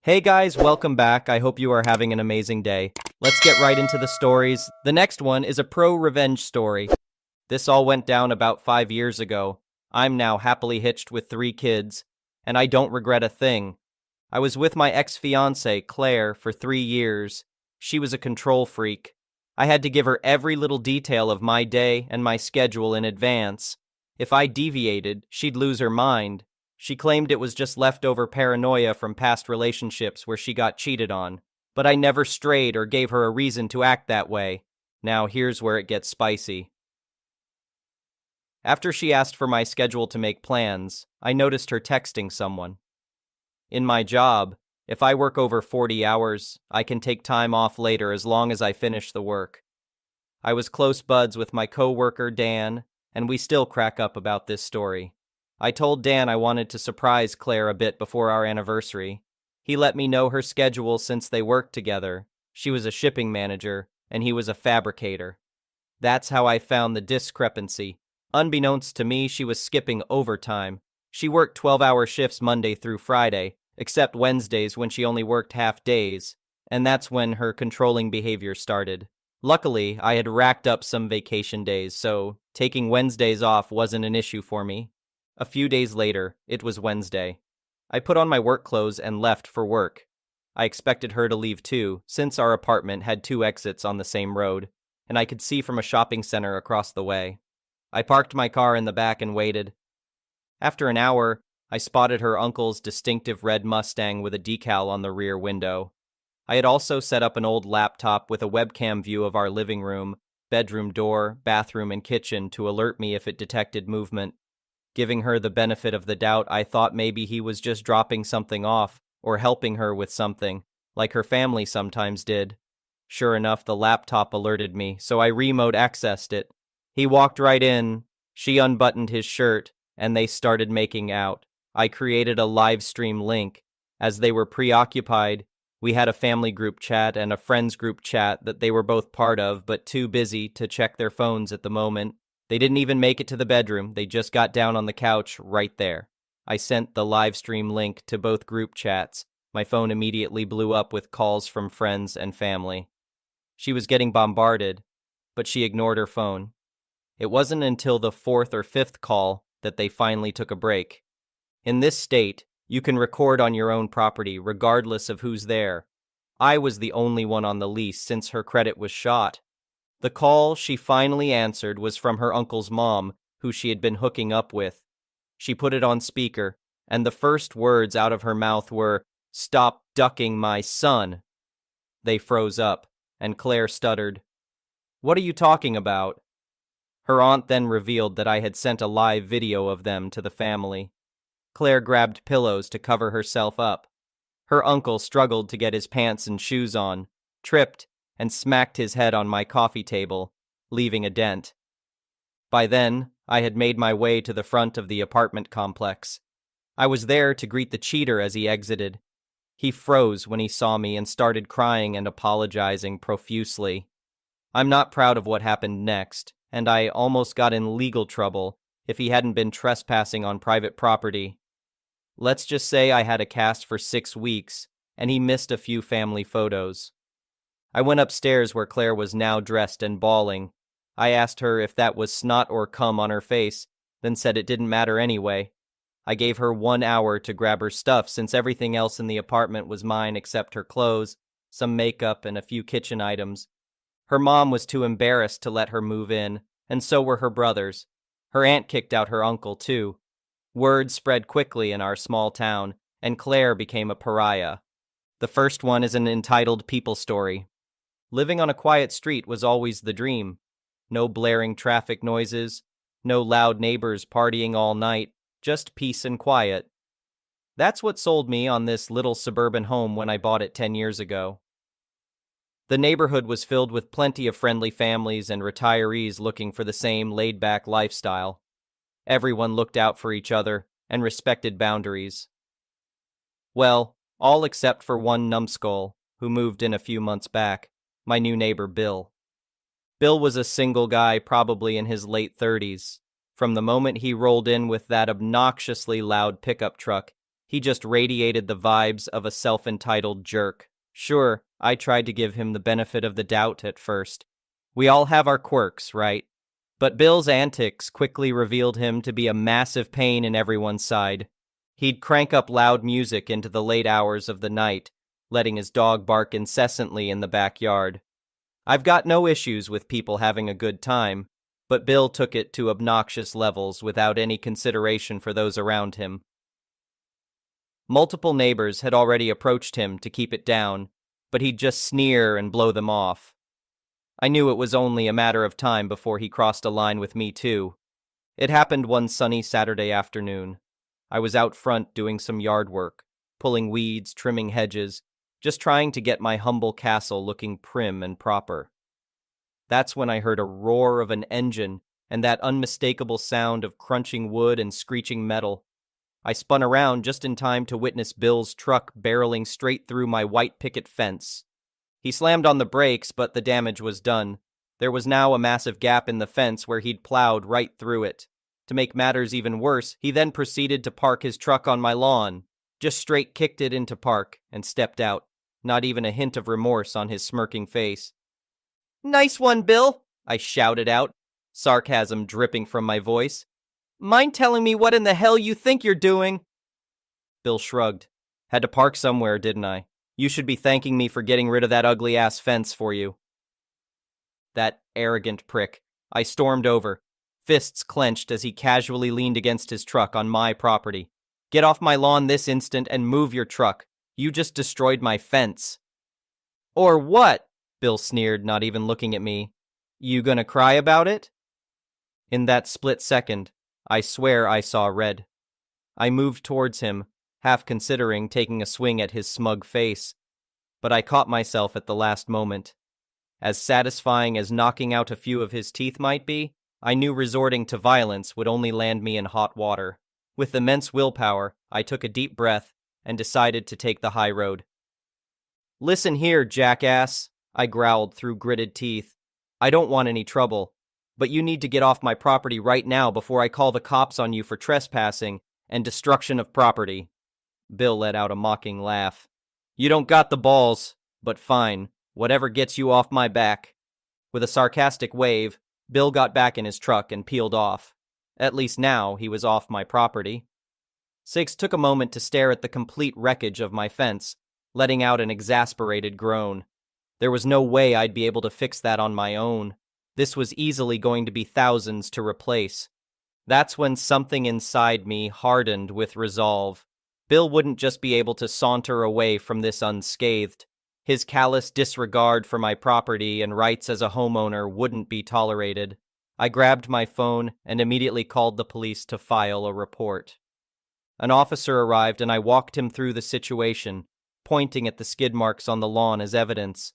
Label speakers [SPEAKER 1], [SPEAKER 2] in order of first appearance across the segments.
[SPEAKER 1] Hey guys, welcome back. I hope you are having an amazing day. Let's get right into the stories. The next one is a pro-revenge story. This all went down about 5 years ago. I'm now happily hitched with 3 kids, and I don't regret a thing. I was with my ex-fiancée, Claire, for 3 years. She was a control freak. I had to give her every little detail of my day and my schedule in advance. If I deviated, she'd lose her mind. She claimed it was just leftover paranoia from past relationships where she got cheated on, but I never strayed or gave her a reason to act that way. Now here's where it gets spicy. After she asked for my schedule to make plans, I noticed her texting someone. In my job, if I work over 40 hours, I can take time off later as long as I finish the work. I was close buds with my coworker Dan, and we still crack up about this story. I told Dan I wanted to surprise Claire a bit before our anniversary. He let me know her schedule since they worked together. She was a shipping manager, and he was a fabricator. That's how I found the discrepancy. Unbeknownst to me, she was skipping overtime. She worked 12-hour shifts Monday through Friday, except Wednesdays when she only worked half days, and that's when her controlling behavior started. Luckily, I had racked up some vacation days, so taking Wednesdays off wasn't an issue for me. A few days later, it was Wednesday. I put on my work clothes and left for work. I expected her to leave too, since our apartment had 2 exits on the same road, and I could see from a shopping center across the way. I parked my car in the back and waited. After an hour, I spotted her uncle's distinctive red Mustang with a decal on the rear window. I had also set up an old laptop with a webcam view of our living room, bedroom door, bathroom, and kitchen to alert me if it detected movement. Giving her the benefit of the doubt, I thought maybe he was just dropping something off or helping her with something, like her family sometimes did. Sure enough, the laptop alerted me, so I remote accessed it. He walked right in, she unbuttoned his shirt, and they started making out. I created a live stream link. As they were preoccupied, we had a family group chat and a friends group chat that they were both part of, but too busy to check their phones at the moment. They didn't even make it to the bedroom, they just got down on the couch right there. I sent the live stream link to both group chats. My phone immediately blew up with calls from friends and family. She was getting bombarded, but she ignored her phone. It wasn't until the 4th or 5th call that they finally took a break. In this state, you can record on your own property regardless of who's there. I was the only one on the lease since her credit was shot. The call she finally answered was from her uncle's mom, who she had been hooking up with. She put it on speaker, and the first words out of her mouth were, "Stop ducking my son." They froze up, and Claire stuttered, "What are you talking about?" Her aunt then revealed that I had sent a live video of them to the family. Claire grabbed pillows to cover herself up. Her uncle struggled to get his pants and shoes on, tripped, and smacked his head on my coffee table, leaving a dent. By then, I had made my way to the front of the apartment complex. I was there to greet the cheater as he exited. He froze when he saw me and started crying and apologizing profusely. I'm not proud of what happened next, and I almost got in legal trouble if he hadn't been trespassing on private property. Let's just say I had a cast for 6 weeks, and he missed a few family photos. I went upstairs where Claire was now dressed and bawling. I asked her if that was snot or cum on her face, then said it didn't matter anyway. I gave her 1 hour to grab her stuff since everything else in the apartment was mine except her clothes, some makeup, and a few kitchen items. Her mom was too embarrassed to let her move in, and so were her brothers. Her aunt kicked out her uncle, too. Word spread quickly in our small town, and Claire became a pariah. The first one is an entitled people story. Living on a quiet street was always the dream. No blaring traffic noises, no loud neighbors partying all night, just peace and quiet. That's what sold me on this little suburban home when I bought it 10 years ago. The neighborhood was filled with plenty of friendly families and retirees looking for the same laid-back lifestyle. Everyone looked out for each other and respected boundaries. Well, all except for one numbskull who moved in a few months back, my new neighbor Bill. Bill was a single guy probably in his late 30s. From the moment he rolled in with that obnoxiously loud pickup truck, He just radiated the vibes of a self-entitled jerk. Sure, I tried to give him the benefit of the doubt at first. We all have our quirks, right? But Bill's antics quickly revealed him to be a massive pain in everyone's side. He'd crank up loud music into the late hours of the night, letting his dog bark incessantly in the backyard. I've got no issues with people having a good time, but Bill took it to obnoxious levels without any consideration for those around him. Multiple neighbors had already approached him to keep it down, but he'd just sneer and blow them off. I knew it was only a matter of time before he crossed a line with me too. It happened one sunny Saturday afternoon. I was out front doing some yard work, pulling weeds, trimming hedges, just trying to get my humble castle looking prim and proper. That's when I heard a roar of an engine and that unmistakable sound of crunching wood and screeching metal. I spun around just in time to witness Bill's truck barreling straight through my white picket fence. He slammed on the brakes, but the damage was done. There was now a massive gap in the fence where he'd plowed right through it. To make matters even worse, he then proceeded to park his truck on my lawn, just straight kicked it into park and stepped out, not even a hint of remorse on his smirking face. "Nice one, Bill," I shouted out, sarcasm dripping from my voice. "Mind telling me what in the hell you think you're doing?" Bill shrugged. "Had to park somewhere, didn't I? You should be thanking me for getting rid of that ugly-ass fence for you." That arrogant prick. I stormed over, fists clenched as he casually leaned against his truck on my property. "Get off my lawn this instant and move your truck. You just destroyed my fence." "Or what?" Bill sneered, not even looking at me. "You gonna cry about it?" In that split second, I swear I saw red. I moved towards him, half considering taking a swing at his smug face, but I caught myself at the last moment. As satisfying as knocking out a few of his teeth might be, I knew resorting to violence would only land me in hot water. With immense willpower, I took a deep breath and decided to take the high road. "Listen here, jackass," I growled through gritted teeth. "I don't want any trouble, but you need to get off my property right now before I call the cops on you for trespassing and destruction of property." Bill let out a mocking laugh. "You don't got the balls, but fine, whatever gets you off my back." With a sarcastic wave, Bill got back in his truck and peeled off. At least now he was off my property. Six took a moment to stare at the complete wreckage of my fence, letting out an exasperated groan. There was no way I'd be able to fix that on my own. This was easily going to be thousands to replace. That's when something inside me hardened with resolve. Bill wouldn't just be able to saunter away from this unscathed. His callous disregard for my property and rights as a homeowner wouldn't be tolerated. I grabbed my phone and immediately called the police to file a report. An officer arrived and I walked him through the situation, pointing at the skid marks on the lawn as evidence.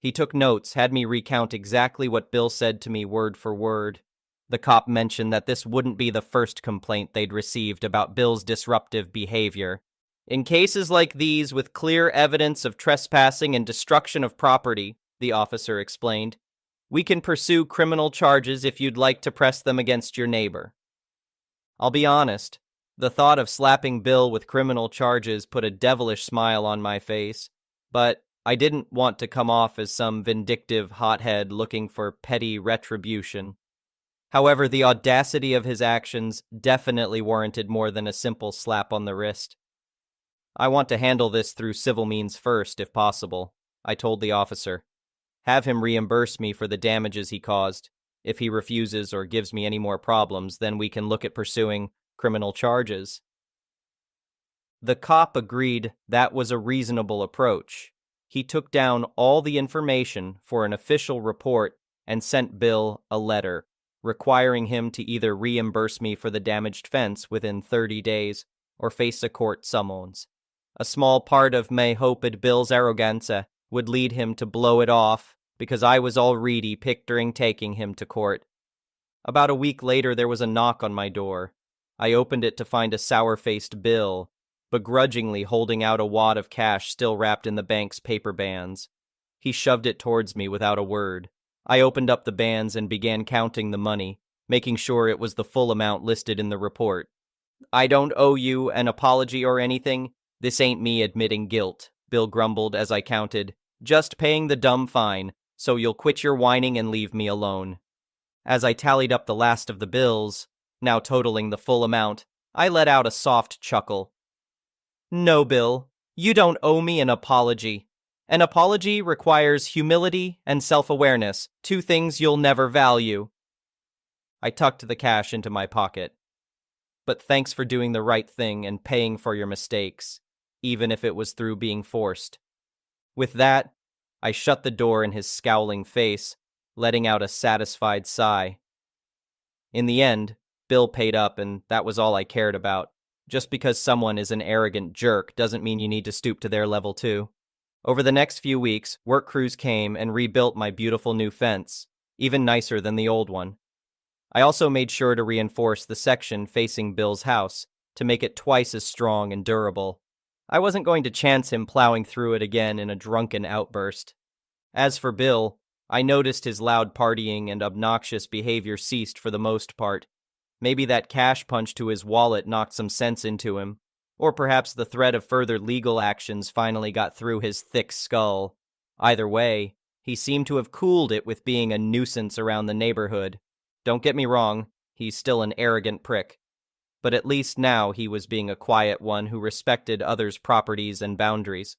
[SPEAKER 1] He took notes, had me recount exactly what Bill said to me word for word. The cop mentioned that this wouldn't be the first complaint they'd received about Bill's disruptive behavior. "In cases like these, with clear evidence of trespassing and destruction of property," the officer explained, "we can pursue criminal charges if you'd like to press them against your neighbor." I'll be honest, the thought of slapping Bill with criminal charges put a devilish smile on my face, but I didn't want to come off as some vindictive hothead looking for petty retribution. However, the audacity of his actions definitely warranted more than a simple slap on the wrist. "I want to handle this through civil means first, if possible," I told the officer. "Have him reimburse me for the damages he caused. If he refuses or gives me any more problems, then we can look at pursuing criminal charges." The cop agreed that was a reasonable approach. He took down all the information for an official report and sent Bill a letter, requiring him to either reimburse me for the damaged fence within 30 days or face a court summons. A small part of me hoped Bill's arrogance would lead him to blow it off, because I was already picturing taking him to court. About a week later, there was a knock on my door. I opened it to find a sour-faced Bill, begrudgingly holding out a wad of cash still wrapped in the bank's paper bands. He shoved it towards me without a word. I opened up the bands and began counting the money, making sure it was the full amount listed in the report. I don't owe you an apology or anything. This ain't me admitting guilt, Bill grumbled as I counted. Just paying the dumb fine, so you'll quit your whining and leave me alone. As I tallied up the last of the bills, now totaling the full amount, I let out a soft chuckle. No, Bill, you don't owe me an apology. An apology requires humility and self-awareness, two things you'll never value. I tucked the cash into my pocket. But thanks for doing the right thing and paying for your mistakes, even if it was through being forced. With that, I shut the door in his scowling face, letting out a satisfied sigh. In the end, Bill paid up, and that was all I cared about. Just because someone is an arrogant jerk doesn't mean you need to stoop to their level too. Over the next few weeks, work crews came and rebuilt my beautiful new fence, even nicer than the old one. I also made sure to reinforce the section facing Bill's house to make it twice as strong and durable. I wasn't going to chance him plowing through it again in a drunken outburst. As for Bill, I noticed his loud partying and obnoxious behavior ceased for the most part. Maybe that cash punch to his wallet knocked some sense into him, or perhaps the threat of further legal actions finally got through his thick skull. Either way, he seemed to have cooled it with being a nuisance around the neighborhood. Don't get me wrong, he's still an arrogant prick. But at least now he was being a quiet one who respected others' properties and boundaries.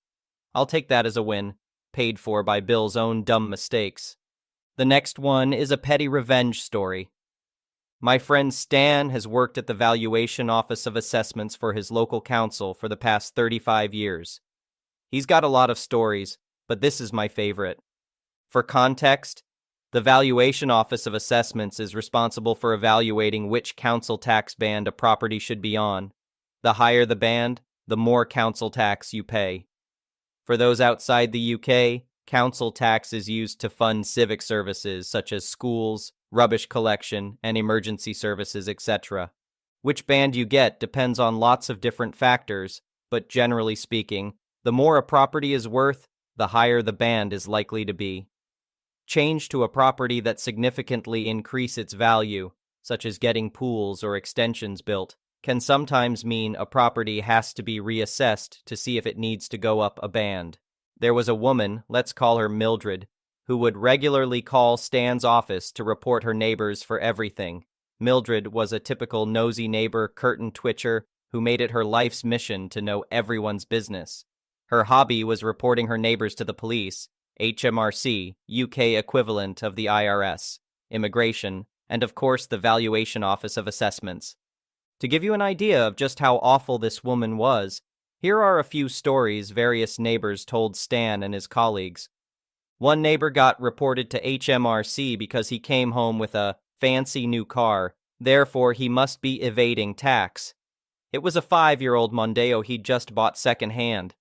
[SPEAKER 1] I'll take that as a win, paid for by Bill's own dumb mistakes. The next one is a petty revenge story. My friend Stan has worked at the Valuation Office of Assessments for his local council for the past 35 years. He's got a lot of stories, but this is my favorite. For context, the Valuation Office of Assessments is responsible for evaluating which council tax band a property should be on. The higher the band, the more council tax you pay. For those outside the UK, council tax is used to fund civic services such as schools, rubbish collection, and emergency services, etc. Which band you get depends on lots of different factors, but generally speaking, the more a property is worth, the higher the band is likely to be. Change to a property that significantly increase its value, such as getting pools or extensions built, can sometimes mean a property has to be reassessed to see if it needs to go up a band. There was a woman, let's call her Mildred, who would regularly call Stan's office to report her neighbors for everything. Mildred was a typical nosy neighbor curtain twitcher who made it her life's mission to know everyone's business. Her hobby was reporting her neighbors to the police, HMRC, UK equivalent of the IRS, immigration, and of course the Valuation Office of Assessments. To give you an idea of just how awful this woman was, here are a few stories various neighbors told Stan and his colleagues. One neighbor got reported to HMRC because he came home with a fancy new car, therefore he must be evading tax. It was a 5-year-old Mondeo he'd just bought secondhand.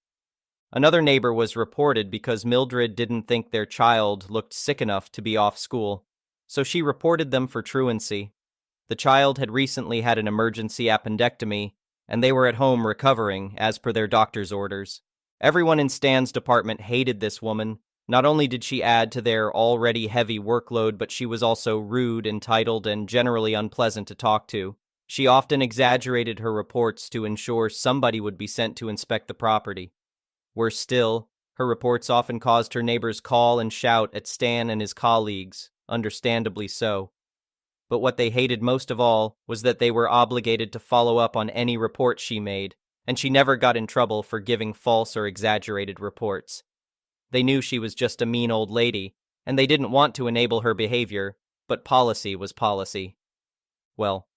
[SPEAKER 1] Another neighbor was reported because Mildred didn't think their child looked sick enough to be off school, so she reported them for truancy. The child had recently had an emergency appendectomy, and they were at home recovering, as per their doctor's orders. Everyone in Stan's department hated this woman. Not only did she add to their already heavy workload, but she was also rude, entitled, and generally unpleasant to talk to. She often exaggerated her reports to ensure somebody would be sent to inspect the property. Worse still, her reports often caused her neighbors call and shout at Stan and his colleagues, understandably so. But what they hated most of all was that they were obligated to follow up on any report she made, and she never got in trouble for giving false or exaggerated reports. They knew she was just a mean old lady, and they didn't want to enable her behavior, but policy was policy. Well,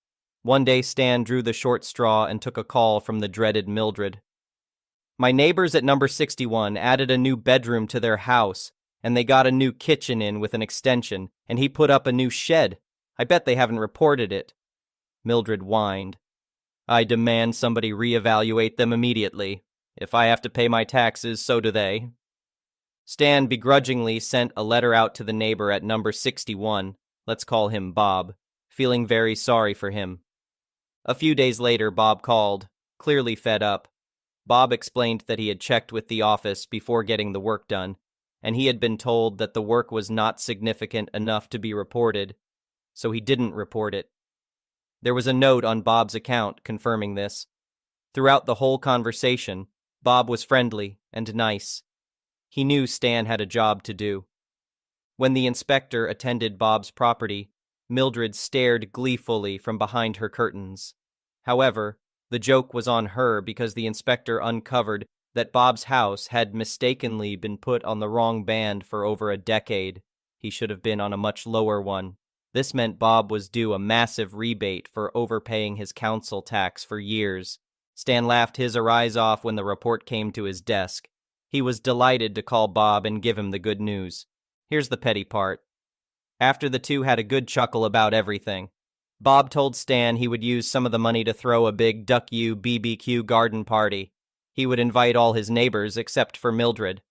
[SPEAKER 1] one day Stan drew the short straw and took a call from the dreaded Mildred. My neighbors at number 61 added a new bedroom to their house, and they got a new kitchen in with an extension, and he put up a new shed. I bet they haven't reported it. Mildred whined. I demand somebody reevaluate them immediately. If I have to pay my taxes, so do they. Stan begrudgingly sent a letter out to the neighbor at number 61, let's call him Bob, feeling very sorry for him. A few days later, Bob called, clearly fed up. Bob explained that he had checked with the office before getting the work done, and he had been told that the work was not significant enough to be reported, so he didn't report it. There was a note on Bob's account confirming this. Throughout the whole conversation, Bob was friendly and nice. He knew Stan had a job to do. When the inspector attended Bob's property, Mildred stared gleefully from behind her curtains. However, the joke was on her because the inspector uncovered that Bob's house had mistakenly been put on the wrong band for over a decade. He should have been on a much lower one. This meant Bob was due a massive rebate for overpaying his council tax for years. Stan laughed his eyes off when the report came to his desk. He was delighted to call Bob and give him the good news. Here's the petty part. After the two had a good chuckle about everything, Bob told Stan he would use some of the money to throw a big Duck You BBQ garden party. He would invite all his neighbors except for Mildred.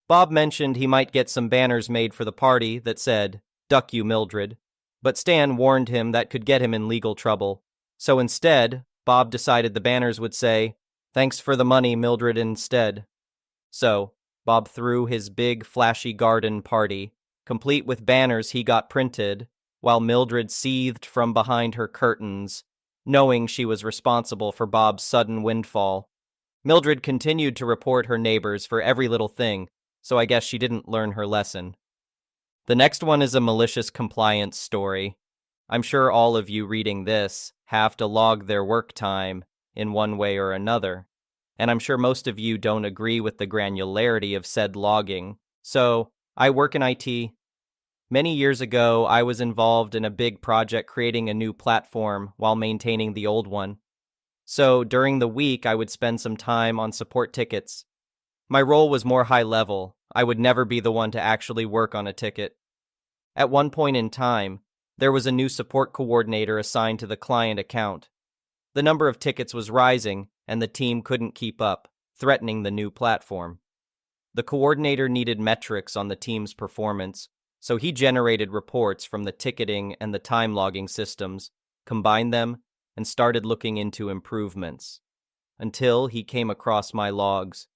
[SPEAKER 1] Bob mentioned he might get some banners made for the party that said, "Duck You Mildred," but Stan warned him that could get him in legal trouble. So instead, Bob decided the banners would say, "Thanks for the money, Mildred," instead. So, Bob threw his big, flashy garden party, complete with banners he got printed, while Mildred seethed from behind her curtains, knowing she was responsible for Bob's sudden windfall. Mildred continued to report her neighbors for every little thing, so I guess she didn't learn her lesson. The next one is a malicious compliance story. I'm sure all of you reading this have to log their work time in one way or another, and I'm sure most of you don't agree with the granularity of said logging. So, I work in IT. Many years ago, I was involved in a big project creating a new platform while maintaining the old one. So, during the week, I would spend some time on support tickets. My role was more high level. I would never be the one to actually work on a ticket. At one point in time, there was a new support coordinator assigned to the client account. The number of tickets was rising, and the team couldn't keep up, threatening the new platform. The coordinator needed metrics on the team's performance, so he generated reports from the ticketing and the time logging systems, combined them, and started looking into improvements. Until he came across my logs.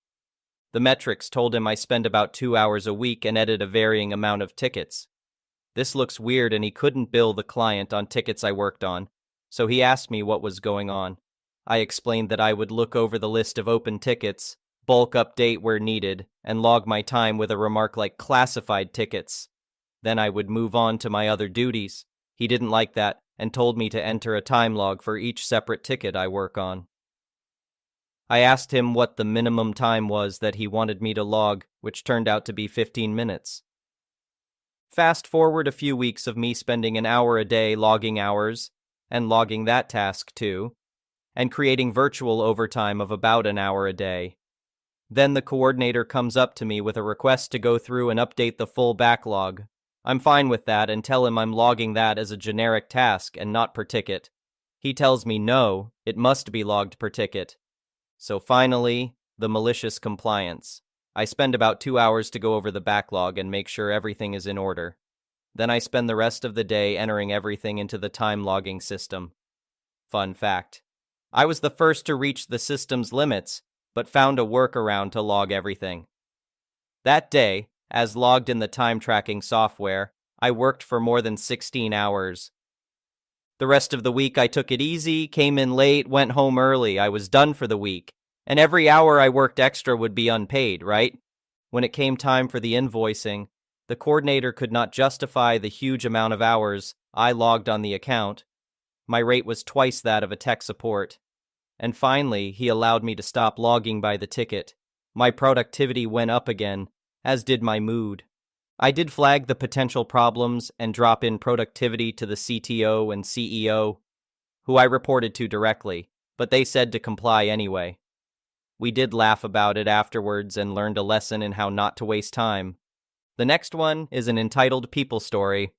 [SPEAKER 1] The metrics told him I spend about 2 hours a week and edit a varying amount of tickets. This looks weird, and he couldn't bill the client on tickets I worked on, so he asked me what was going on. I explained that I would look over the list of open tickets, bulk update where needed, and log my time with a remark like classified tickets. Then I would move on to my other duties. He didn't like that and told me to enter a time log for each separate ticket I work on. I asked him what the minimum time was that he wanted me to log, which turned out to be 15 minutes. Fast forward a few weeks of me spending an hour a day logging hours, and logging that task too, and creating virtual overtime of about an hour a day. Then the coordinator comes up to me with a request to go through and update the full backlog. I'm fine with that and tell him I'm logging that as a generic task and not per ticket. He tells me no, it must be logged per ticket. So finally, the malicious compliance. I spend about 2 hours to go over the backlog and make sure everything is in order. Then I spend the rest of the day entering everything into the time logging system. Fun fact. I was the first to reach the system's limits, but found a workaround to log everything. That day, as logged in the time tracking software, I worked for more than 16 hours. The rest of the week I took it easy, came in late, went home early. I was done for the week. And every hour I worked extra would be unpaid, right? When it came time for the invoicing, the coordinator could not justify the huge amount of hours I logged on the account. My rate was twice that of a tech support. And finally, he allowed me to stop logging by the ticket. My productivity went up again, as did my mood. I did flag the potential problems and drop in productivity to the CTO and CEO, who I reported to directly, but they said to comply anyway. We did laugh about it afterwards and learned a lesson in how not to waste time. The next one is an entitled people story.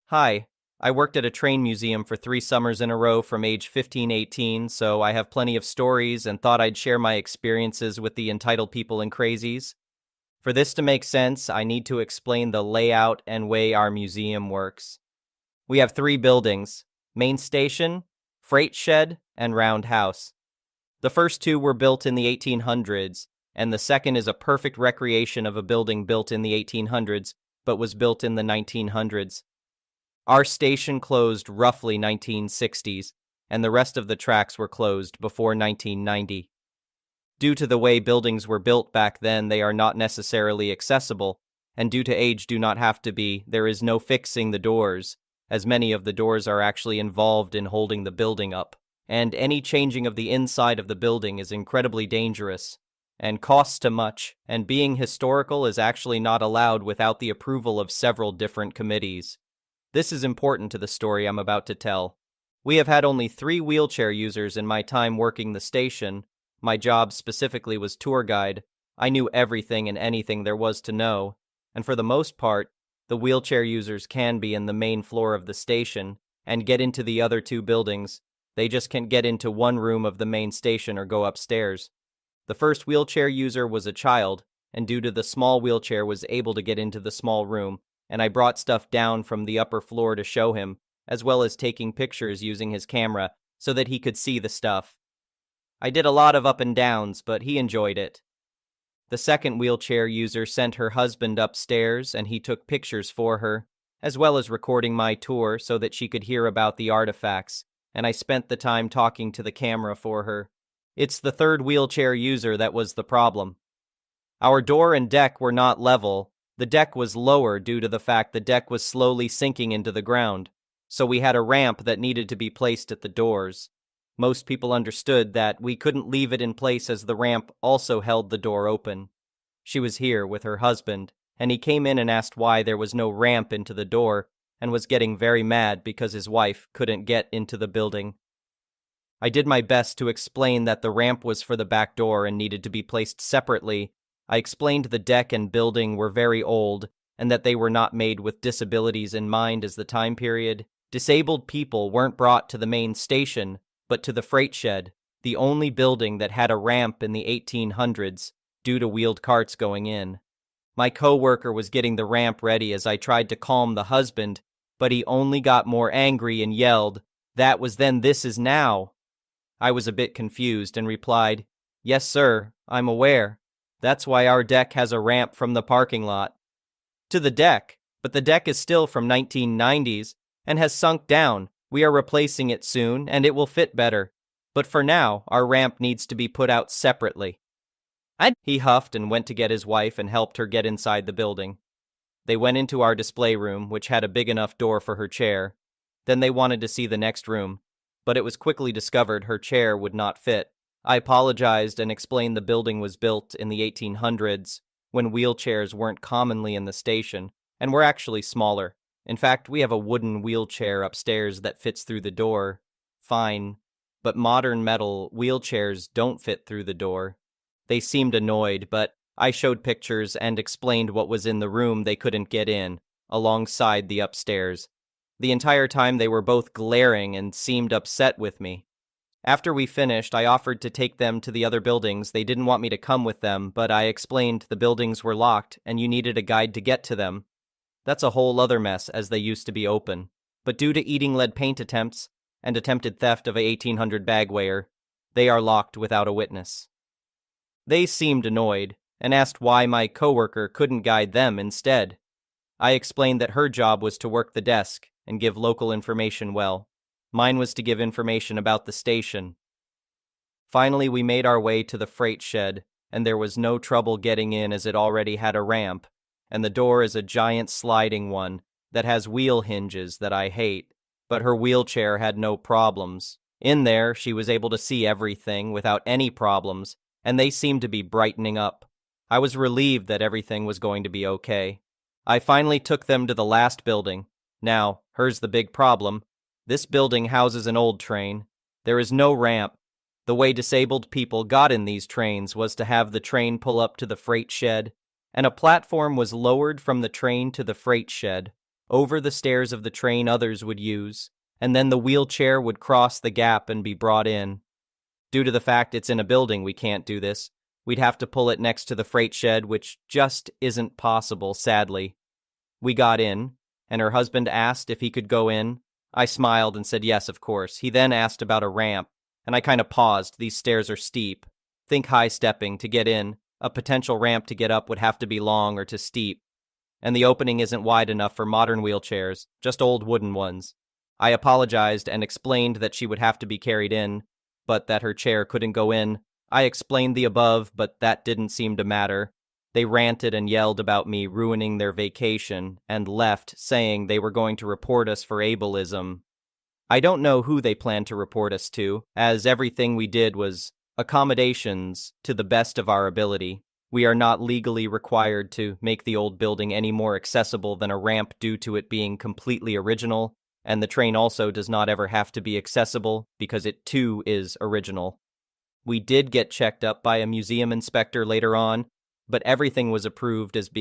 [SPEAKER 1] Hi, I worked at a train museum for 3 summers in a row from age 15-18, so I have plenty of stories and thought I'd share my experiences with the entitled people and crazies. For this to make sense, I need to explain the layout and way our museum works. We have 3 buildings: main station, freight shed, and roundhouse. The first 2 were built in the 1800s, and the second is a perfect recreation of a building built in the 1800s, but was built in the 1900s. Our station closed roughly 1960s, and the rest of the tracks were closed before 1990. Due to the way buildings were built back then, they are not necessarily accessible, and due to age do not have to be, there is no fixing the doors, as many of the doors are actually involved in holding the building up, and any changing of the inside of the building is incredibly dangerous, and costs too much, and being historical is actually not allowed without the approval of several different committees. This is important to the story I'm about to tell. We have had only 3 wheelchair users in my time working the station. My job specifically was tour guide. I knew everything and anything there was to know, and for the most part, the wheelchair users can be in the main floor of the station and get into the other 2 buildings. They just can't get into one room of the main station or go upstairs. The first wheelchair user was a child, and due to the small wheelchair was able to get into the small room, and I brought stuff down from the upper floor to show him, as well as taking pictures using his camera so that he could see the stuff. I did a lot of up and downs, but he enjoyed it. The second wheelchair user sent her husband upstairs, and he took pictures for her, as well as recording my tour so that she could hear about the artifacts, and I spent the time talking to the camera for her. It's the third wheelchair user that was the problem. Our door and deck were not level. The deck was lower due to the fact the deck was slowly sinking into the ground, so we had a ramp that needed to be placed at the doors. Most people understood that we couldn't leave it in place as the ramp also held the door open. She was here with her husband, and he came in and asked why there was no ramp into the door, and was getting very mad because his wife couldn't get into the building. I did my best to explain that the ramp was for the back door and needed to be placed separately. I explained the deck and building were very old, and that they were not made with disabilities in mind as the time period. Disabled people weren't brought to the main station, but to the freight shed, the only building that had a ramp in the 1800s, due to wheeled carts going in. My co-worker was getting the ramp ready as I tried to calm the husband, but he only got more angry and yelled, "That was then, this is now." I was a bit confused and replied, "Yes, sir, I'm aware. That's why our deck has a ramp from the parking lot to the deck, but the deck is still from 1990s and has sunk down. We are replacing it soon, and it will fit better. But for now, our ramp needs to be put out separately." He huffed and went to get his wife and helped her get inside the building. They went into our display room, which had a big enough door for her chair. Then they wanted to see the next room, but it was quickly discovered her chair would not fit. I apologized and explained the building was built in the 1800s, when wheelchairs weren't commonly in the station, and were actually smaller. In fact, we have a wooden wheelchair upstairs that fits through the door. Fine. But modern metal wheelchairs don't fit through the door. They seemed annoyed, but I showed pictures and explained what was in the room they couldn't get in, alongside the upstairs. The entire time they were both glaring and seemed upset with me. After we finished, I offered to take them to the other buildings. They didn't want me to come with them, but I explained the buildings were locked and you needed a guide to get to them. That's a whole other mess, as they used to be open. But due to eating lead paint attempts and attempted theft of a 1800 bag weigher, they are locked without a witness. They seemed annoyed and asked why my coworker couldn't guide them instead. I explained that her job was to work the desk and give local information well. Mine was to give information about the station. Finally, we made our way to the freight shed, and there was no trouble getting in as it already had a ramp, and the door is a giant sliding one that has wheel hinges that I hate, but her wheelchair had no problems. In there, she was able to see everything without any problems, and they seemed to be brightening up. I was relieved that everything was going to be okay. I finally took them to the last building. Now, here's the big problem. This building houses an old train. There is no ramp. The way disabled people got in these trains was to have the train pull up to the freight shed, and a platform was lowered from the train to the freight shed. Over the stairs of the train others would use, and then the wheelchair would cross the gap and be brought in. Due to the fact it's in a building, we can't do this. We'd have to pull it next to the freight shed, which just isn't possible, sadly. We got in, and her husband asked if he could go in. I smiled and said yes, of course. He then asked about a ramp, and I kind of paused. These stairs are steep. Think high stepping to get in. A potential ramp to get up would have to be long or too steep. and the opening isn't wide enough for modern wheelchairs, just old wooden ones. I apologized and explained that she would have to be carried in, but that her chair couldn't go in. I explained the above, but that didn't seem to matter. They ranted and yelled about me ruining their vacation and left, saying they were going to report us for ableism. I don't know who they planned to report us to, as everything we did was accommodations to the best of our ability. We are not legally required to make the old building any more accessible than a ramp due to it being completely original, and the train also does not ever have to be accessible because it too is original. We did get checked up by a museum inspector later on, but everything was approved as being